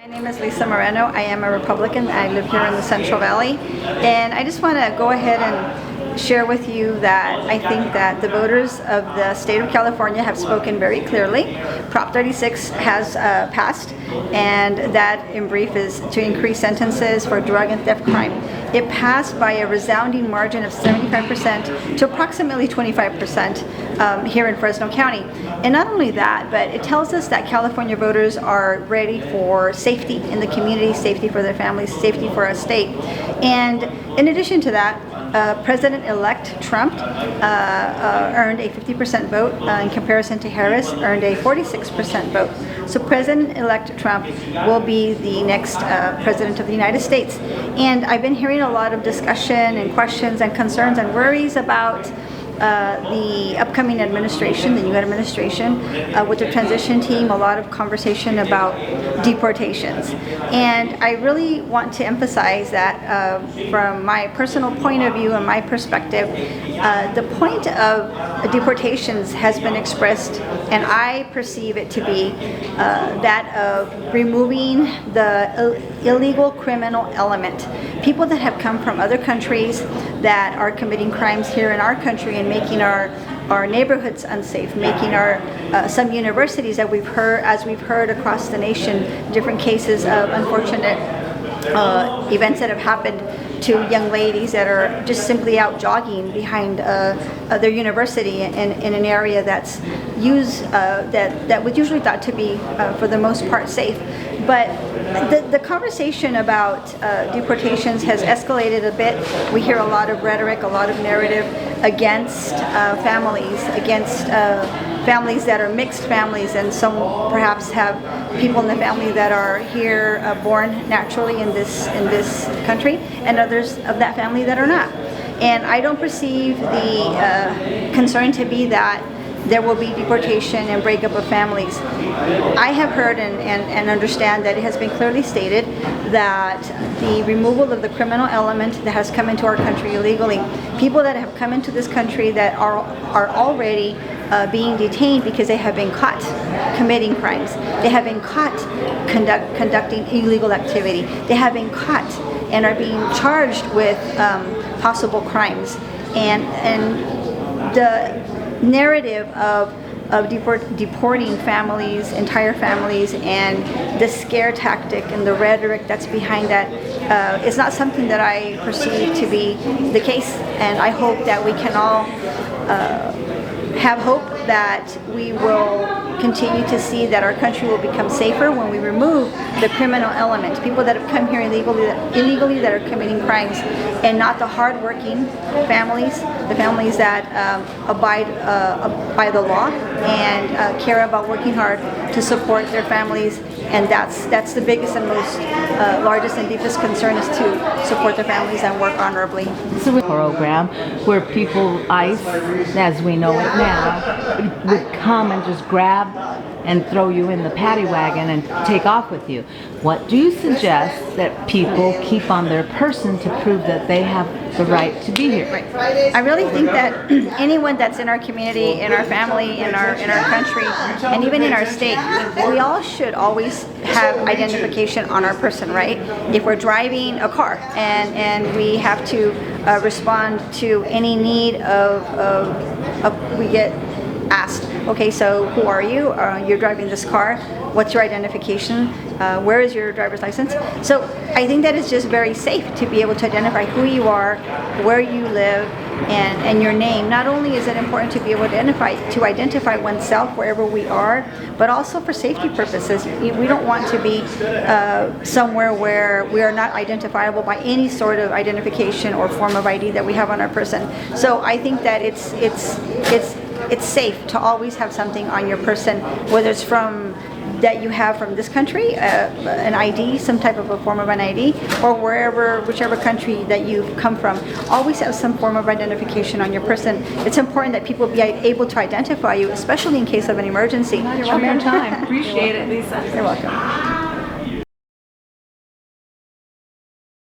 My name is Lisa Moreno. I am a Republican. I live here in the Central Valley, and I just want to go ahead and share with you that I think that the voters of the state of California have spoken very clearly. Prop 36 has passed, and that in brief is to increase sentences for drug and theft crime. It passed by a resounding margin of 75% to approximately 25% here in Fresno County. And not only that, but it tells us that California voters are ready for safety in the community, safety for their families, safety for our state. And in addition to that, President-elect Trump earned a 50% vote in comparison to Harris, earned a 46% vote. So President-elect Trump will be the next President of the United States. And I've been hearing a lot of discussion and questions and concerns and worries about the upcoming administration, the new administration, with the transition team, a lot of conversation about deportations. And I really want to emphasize that from my personal point of view and my perspective, the point of deportations has been expressed, and I perceive it to be that of removing the illegal criminal element. People that have come from other countries that are committing crimes here in our country and making our neighborhoods unsafe, making our some universities that we've heard across the nation, different cases of unfortunate events that have happened to young ladies that are just simply out jogging behind their university in an area that's used that was usually thought to be for the most part safe. But the conversation about deportations has escalated a bit. We hear a lot of rhetoric, a lot of narrative against families that are mixed families, and some perhaps have people in the family that are here born naturally in this country, and others of that family that are not. And I don't perceive the concern to be that there will be deportation and breakup of families. I have heard and understand that it has been clearly stated that the removal of the criminal element that has come into our country illegally, people that have come into this country that are already being detained because they have been caught committing crimes, they have been caught conducting illegal activity, they have been caught and are being charged with possible crimes, and the narrative of deporting families, entire families, and the scare tactic and the rhetoric that's behind that is not something that I perceive to be the case. And I hope that we can all have hope that we will continue to see that our country will become safer when we remove the criminal element. People that have come here illegally that are committing crimes, and not the hard-working families, the families that abide by the law and care about working hard to support their families. And that's the biggest and most largest and deepest concern, is to support their families and work honorably. It's a program where people, ICE, as we know it now, would come and just grab and throw you in the paddy wagon and take off with you. What do you suggest that people keep on their person to prove that they have the right to be here? I really think that anyone that's in our community, in our family, in our country, and even in our state, we all should always have identification on our person, right? If we're driving a car and we have to respond to any need we get asked, okay, so who are you? You're driving this car. What's your identification? Where is your driver's license? So I think that it's just very safe to be able to identify who you are, where you live, and your name. Not only is it important to be able to identify oneself wherever we are, but also for safety purposes. We don't want to be somewhere where we are not identifiable by any sort of identification or form of ID that we have on our person. So I think that it's safe to always have something on your person, whether it's that you have from this country, an ID, some type of a form of an ID, or whichever country that you've come from. Always have some form of identification on your person. It's important that people be able to identify you, especially in case of an emergency. You're welcome. Appreciate it, Lisa. You're welcome.